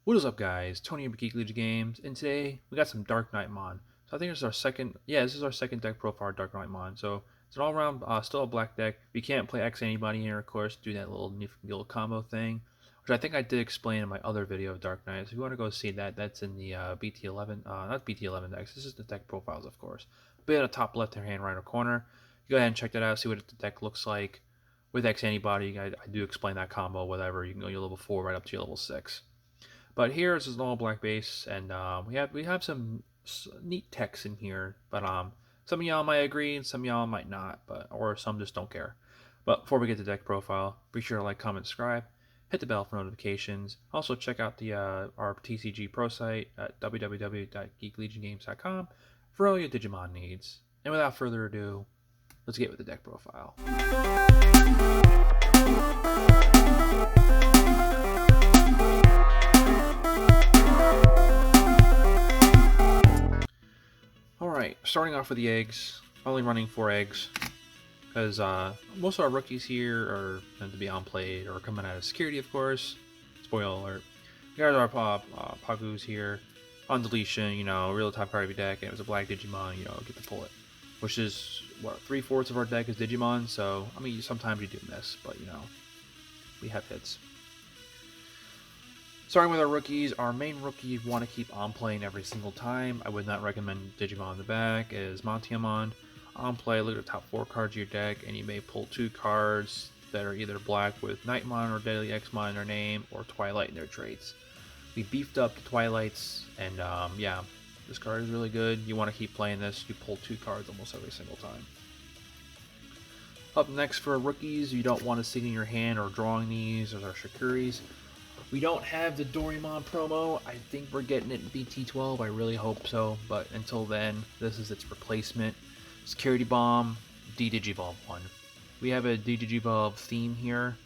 What is up, guys? Tony of Geek Games, and today we got some DarkKnightmon. So I think this is our second deck profile of DarkKnightmon. So it's an all-around, still a black deck. We can't play X Antibody here, of course, do that little combo thing, which I think I did explain in my other video of Dark Knight. So if you want to go see that, that's in the BT-11, not BT-11 decks. This is the deck profiles, of course. Be in the top left-hand right corner. You go ahead and check that out, see what the deck looks like with X Antibody. I do explain that combo, whatever. You can go your level 4 right up to your level 6. But here is an all black base, and we have some neat text in here. But some of y'all might agree, and some of y'all might not, or some just don't care. But before we get to deck profile, be sure to like, comment, subscribe, hit the bell for notifications. Also check out the our TCG Pro site at www.geeklegiongames.com for all your Digimon needs. And without further ado, let's get with the deck profile. Alright, starting off with the eggs. Only running 4 eggs. Because most of our rookies here are meant to be unplayed or coming out of security, of course. Spoiler alert. Here's our Pagus here. On deletion, real top card of your deck, and it was a black Digimon, get to pull it. Which is, what, 3/4 of our deck is Digimon, so, I mean, sometimes you do miss, but, we have hits. Starting with our rookies, our main rookie you want to keep on playing every single time. I would not recommend Digimon in the back, is Montiamon. On play, look at the top 4 cards of your deck, and you may pull 2 cards that are either black with Knightmon or Deadly Xmon in their name, or Twilight in their traits. We beefed up the Twilights, and yeah, this card is really good. You want to keep playing this. You pull 2 cards almost every single time. Up next for rookies, you don't want to sit in your hand or drawing these as our Shikuris. We don't have the Doraemon promo. I think we're getting it in BT-12. I really hope so. But until then, this is its replacement. Security Bomb, de-digievo 1. We have a de-digievo theme here,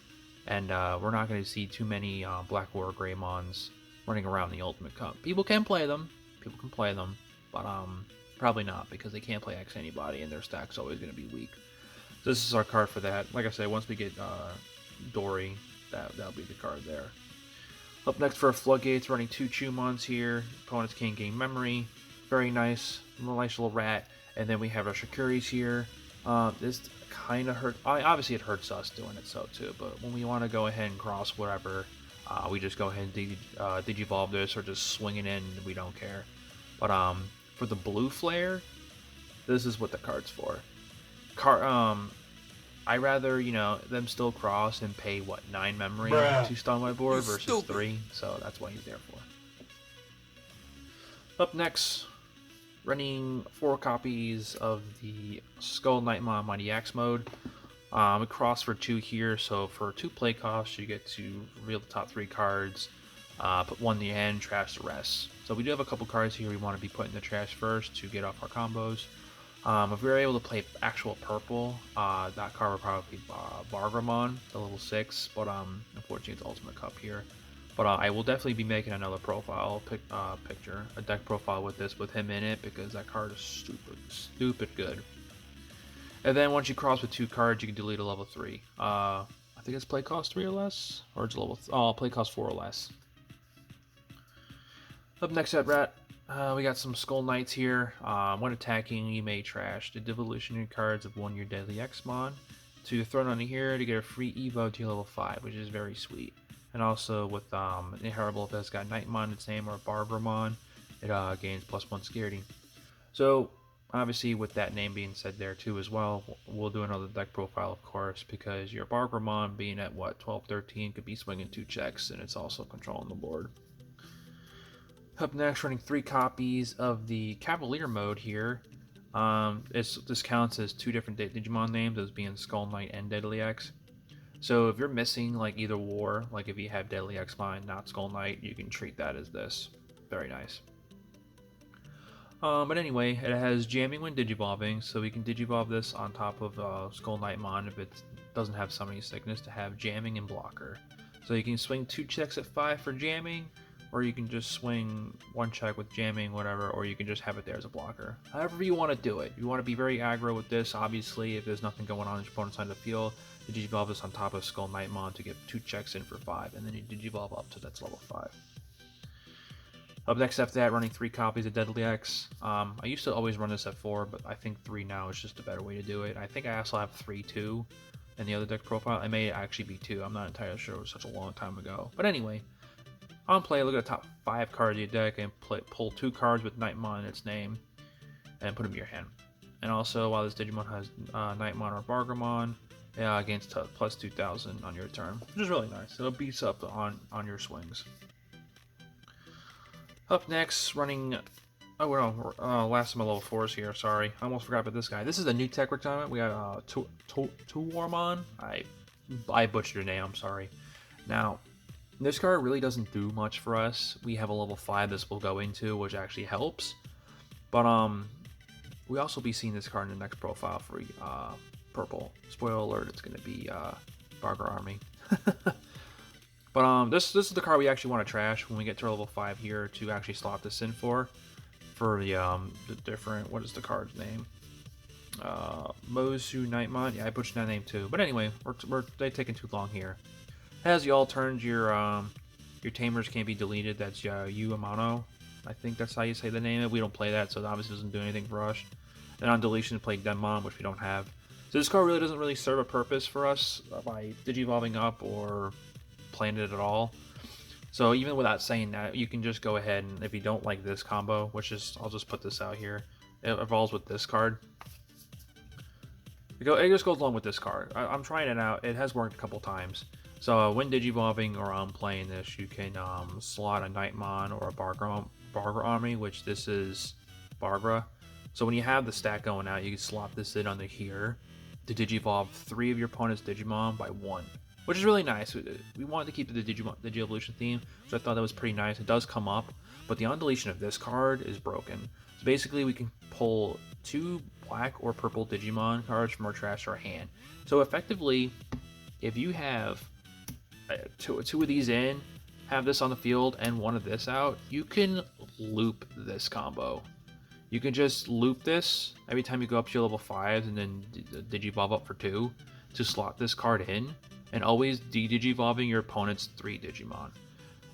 and we're not going to see too many Black War Greymons running around the Ultimate Cup. People can play them. But probably not, because they can't play X Antibody, and their stack's always going to be weak. So this is our card for that. Like I said, once we get Dory, that'll be the card there. Up next for our Floodgates, running 2 Chumons here. Opponents can't gain memory. Very nice little rat. And then we have our Shikuris here. This kind of hurt. Obviously, it hurts us doing it so too. But when we want to go ahead and cross whatever, we just go ahead and digivolve this or just swing it in. We don't care. But for the blue flare, this is what the card's for. I rather, them still cross and pay, what, 9 memory to stun my board versus 3, so that's what he's there for. Up next, running 4 copies of the Skull Knightmon Mighty Axe mode. We cross for 2 here, so for 2 play costs, you get to reveal the top 3 cards, put 1 in the end, trash the rest. So we do have a couple cards here we want to be putting in the trash first to get off our combos. If we were able to play actual purple, that card would probably be Bargramon, the level 6, but unfortunately it's Ultimate Cup here. But I will definitely be making another profile picture, a deck profile with this, with him in it, because that card is stupid good. And then once you cross with 2 cards, you can delete a level 3. I think it's play cost 3 or less, or it's play cost 4 or less. Up next at Rat. We got some Skull Knights here. When attacking, you may trash the devolutionary cards of 1 your Deadly Xmon to throw it onto here to get a free Evo to level 5, which is very sweet. And also with Inheritable, if it's got Knightmon in its name or Bargramon, it gains +1 security. So obviously with that name being said there too as well, we'll do another deck profile, of course, because your Bargramon being at what, 12-13 could be swinging 2 checks, and it's also controlling the board. Up next, running 3 copies of the Cavalier mode here. This counts as 2 different Digimon names, as being Skull Knight and Deadly X. So if you're missing like either war, like if you have Deadly Xmon, not Skull Knight, you can treat that as this. Very nice. But anyway, it has jamming when digivolving, so we can digivolve this on top of Skull Knightmon if it doesn't have Summoning Sickness to have jamming and blocker. So you can swing 2 checks at 5 for jamming, or you can just swing 1 check with jamming, whatever, or you can just have it there as a blocker. However you want to do it. You want to be very aggro with this, obviously, if there's nothing going on in your opponent's side of the field, you digivolve this on top of Skull Knightmon to get 2 checks in for 5, and then you digivolve up to that's level 5. Up next after that, running 3 copies of Deadly X. I used to always run this at 4, but I think 3 now is just a better way to do it. I think I also have 3 too in the other deck profile. It may actually be 2. I'm not entirely sure. It was such a long time ago. But anyway, on play, look at the top 5 cards of your deck and pull 2 cards with Knightmon in its name and put them in your hand. And also, while this Digimon has Knightmon or Bargramon, against plus 2,000 on your turn, which is really nice. It'll beats up on your swings. Up next, running. Oh well, last of my level 4s here. Sorry, I almost forgot about this guy. This is a new tech requirement. We got Tuwarmon. I butchered your name. I'm sorry. Now, this card really doesn't do much for us. We have a level 5 this will go into, which actually helps. But we also be seeing this card in the next profile for purple. Spoiler alert, it's going to be Barger Army. But this is the card we actually want to trash when we get to level 5 here to actually slot this in for the different, what is the card's name? Mozu Knightmon. Yeah, I butchered that name too. But anyway, they're taking too long here. As you all turned, your tamers can't be deleted. That's Uamano. I think that's how you say the name. We don't play that, so it obviously doesn't do anything for us. And on deletion, play Denmon, which we don't have. So this card really doesn't really serve a purpose for us by Digivolving up or playing it at all. So even without saying that, you can just go ahead and if you don't like this combo, which is, I'll just put this out here, it evolves with this card. It just goes along with this card. I'm trying it out. It has worked a couple times. So when Digivolving or playing this, you can slot a Knightmon or a Bargra Army, which this is Bargra. So when you have the stack going out, you can slot this in under here to Digivolve 3 of your opponent's Digimon by 1. Which is really nice. We wanted to keep the Digi-Evolution theme, so I thought that was pretty nice. It does come up, but the undeletion of this card is broken. So basically, we can pull 2 black or purple Digimon cards from our trash to our hand. So effectively, if you have two of these in, have this on the field, and 1 of this out, you can loop this combo. You can just loop this every time you go up to your level 5s and then Digivolve up for 2 to slot this card in. And always de-digivolving your opponent's 3 Digimon,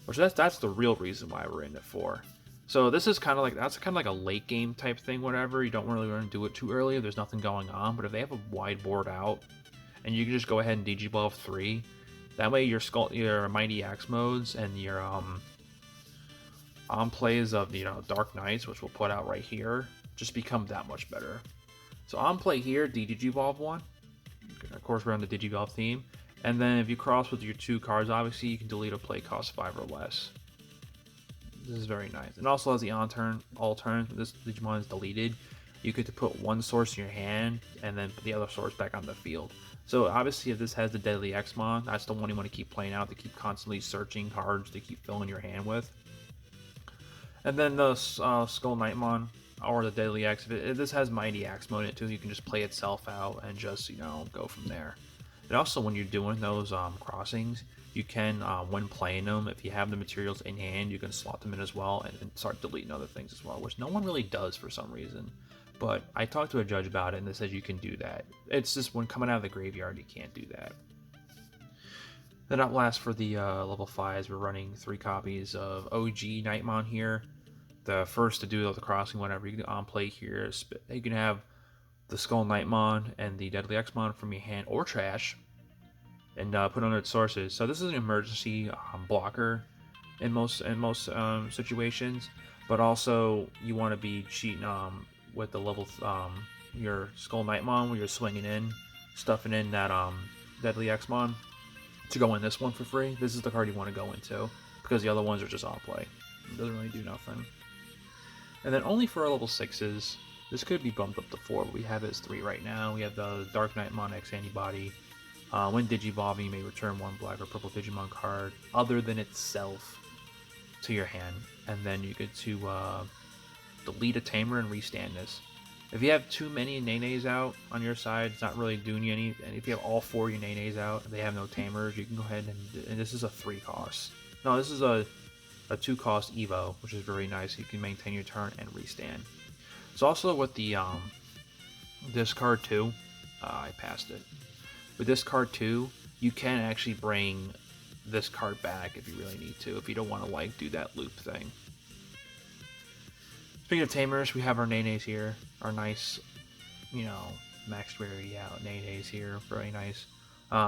which that's the real reason why we're in it for. So this is kind of like a late game type thing. Whatever, you don't really want to do it too early if there's nothing going on. But if they have a wide board out, and you can just go ahead and digivolve 3, that way your Mighty Axe modes and your on plays of Dark Knights, which we'll put out right here, just become that much better. So on play here, de-digivolve 1. Of course, we're on the Digivolve theme. And then if you cross with your 2 cards, obviously you can delete a play cost 5 or less. This is very nice. And also as the all turn, this Digimon is deleted, you get to put 1 source in your hand and then put the other source back on the field. So obviously if this has the Deadly X-Mon, that's the one you want to keep playing out to keep constantly searching cards to keep filling your hand with. And then the Skull Knightmon or the Deadly X, if this has Mighty Axe mode in it too, you can just play itself out and just go from there. And also when you're doing those crossings, you can, when playing them, if you have the materials in hand, you can slot them in as well and start deleting other things as well, which no one really does for some reason. But I talked to a judge about it and they said you can do that. It's just when coming out of the graveyard, you can't do that. Then at last for the level 5s, we're running 3 copies of OG Knightmon here. The first to do the crossing, whatever, you can on play here. You can have the Skull Knightmon and the Deadly X-Mon from your hand or trash, and put on its sources. So this is an emergency blocker in most situations, but also you want to be cheating with the level your Skull Knightmon where you're swinging in, stuffing in that Deadly X-Mon to go in this one for free. This is the card you want to go into because the other ones are just on play. It doesn't really do nothing. And then only for our level 6s. This could be bumped up to 4, but we have it as 3 right now. We have the DarkKnightmon X Antibody. When Digivolving, you may return 1 black or purple Digimon card other than itself to your hand. And then you get to delete a Tamer and restand this. If you have too many Nenes out on your side, it's not really doing you any. And if you have all 4 of your Nenes out and they have no Tamers, you can go ahead and this is a 3 cost. No, this is a 2 cost Evo, which is very nice. You can maintain your turn and restand. So also with the this card too, I passed it. With this card too, you can actually bring this card back if you really need to, if you don't want to do that loop thing. Speaking of tamers, we have our Nenes here. Our nice, you know, max rarity out Nenes here. Very nice.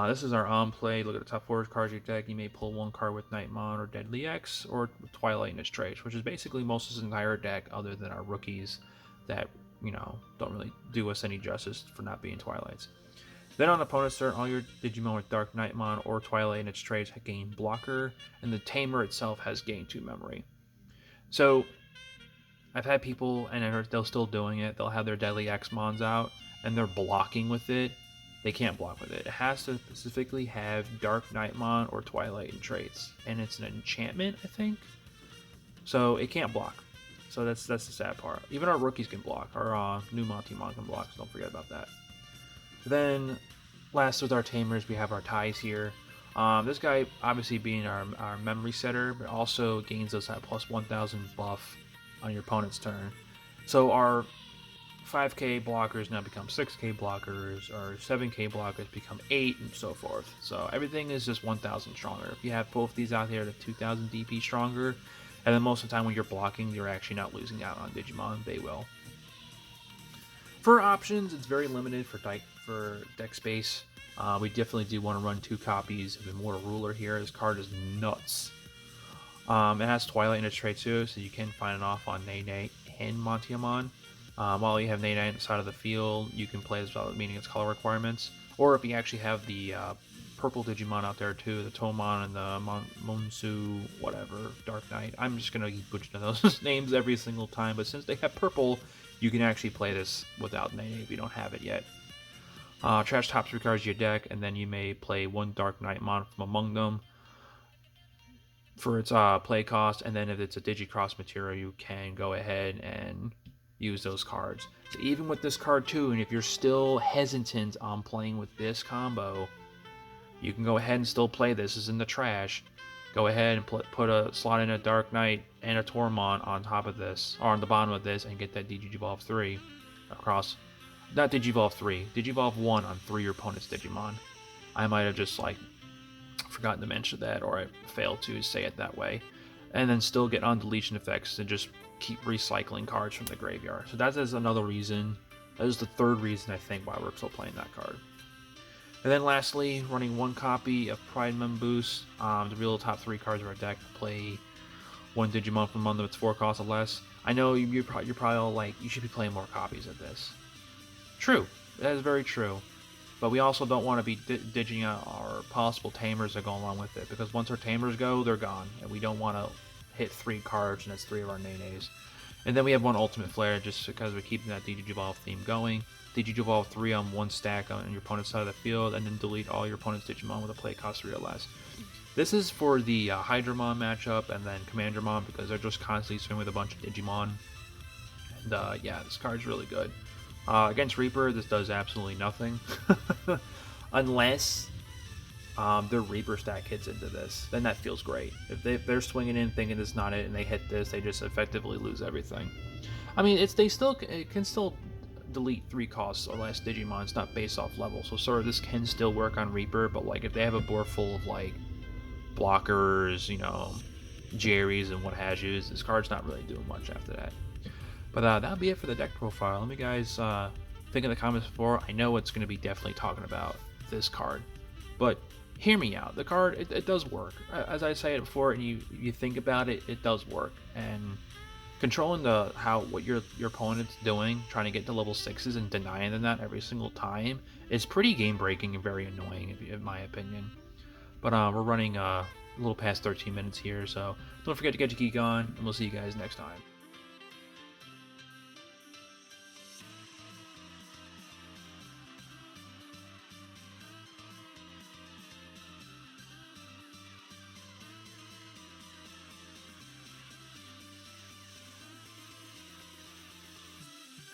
This is our on play. Look at the top 4 cards of your deck. You may pull 1 card with Knightmon or Deadly X or Twilight in its trace, which is basically most of his entire deck other than our rookies that, you know, don't really do us any justice for not being Twilights. Then on opponent's turn, all your Digimon with DarkKnightmon or Twilight in its trace gain blocker, and the Tamer itself has gained 2 memory. So I've had people, and they're still doing it, they'll have their Deadly X Mons out, and they're blocking with it. They can't block with it. It has to specifically have DarkKnightmon or Twilight in traits, and it's an enchantment, I think. So it can't block. So that's the sad part. Even our rookies can block. Our new Montiamon can block, so don't forget about that. Then, last with our Tamers, we have our Ties here. This guy, obviously being our memory setter, but also gains us that plus 1000 buff on your opponent's turn. So our 5k blockers now become 6k blockers, or 7k blockers become 8, and so forth. So everything is just 1000 stronger. If you have both these out here, they're 2000 DP stronger, and then most of the time when you're blocking, you're actually not losing out on Digimon. They will. For options, it's very limited for deck space. We definitely do want to run 2 copies of Immortal Ruler here. This card is nuts. It has Twilight in its trait too, so you can find it off on Nene and Montiamon. While you have Nene on the side of the field, you can play this without meeting its color requirements. Or if you actually have the purple Digimon out there too, the Tomon and the Monsu, whatever, Dark Knight. I'm just going to keep butchering those names every single time, but since they have purple, you can actually play this without Nene if you don't have it yet. Trash top 3 cards of your deck, and then you may play 1 DarkKnightmon from among them for its play cost, and then if it's a Digicross material, you can go ahead and use those cards. So even with this card too, and if you're still hesitant on playing with this combo, you can go ahead and still play this. This is in the trash. Go ahead and put a slot in a Dark Knight and a Tormon on top of this, or on the bottom of this, and get that Digivolve 3 across. Not Digivolve 3, Digivolve 1 on 3 your opponent's Digimon. I might have just forgotten to mention that, or I failed to say it that way. And then still get on deletion effects and just keep recycling cards from the graveyard. So that is another reason. That is the 3rd reason I think why we're still playing that card. And then lastly, running 1 copy of Prideman Boost. The real top 3 cards of our deck play 1 Digimon from among them. It's 4 costs or less. I know you're probably all like, you should be playing more copies of this. True, that is very true. But we also don't want to be digging out our possible Tamers that go along with it, because once our Tamers go, they're gone, and we don't want to hit 3 cards, and that's 3 of our Nenes. And then we have 1 Ultimate Flare, just because we're keeping that Digivolve theme going. Digivolve 3 on 1 stack on your opponent's side of the field, and then delete all your opponent's Digimon with a play cost 3 or less. This is for the Hydramon matchup, and then Commandermon, because they're just constantly swimming with a bunch of Digimon. And yeah, this card's really good. Against Reaper, this does absolutely nothing. Unless their Reaper stack hits into this. Then that feels great. If they're swinging in thinking it's not it and they hit this, they just effectively lose everything. I mean, it can still delete 3 costs or less Digimon. It's not based off level. So sort of this can still work on Reaper, but like if they have a board full of like blockers, you know, Jerry's and what have yous, this card's not really doing much after that. But that'll be it for the deck profile. Let me guys think in the comments before. I know it's going to be definitely talking about this card, but hear me out. The card, it does work. As I say it before, and you think about it, it does work. And controlling what your opponent's doing, trying to get to level 6s and denying them that every single time, is pretty game breaking and very annoying, in my opinion. But we're running a little past 13 minutes here, so don't forget to get your geek on, and we'll see you guys next time.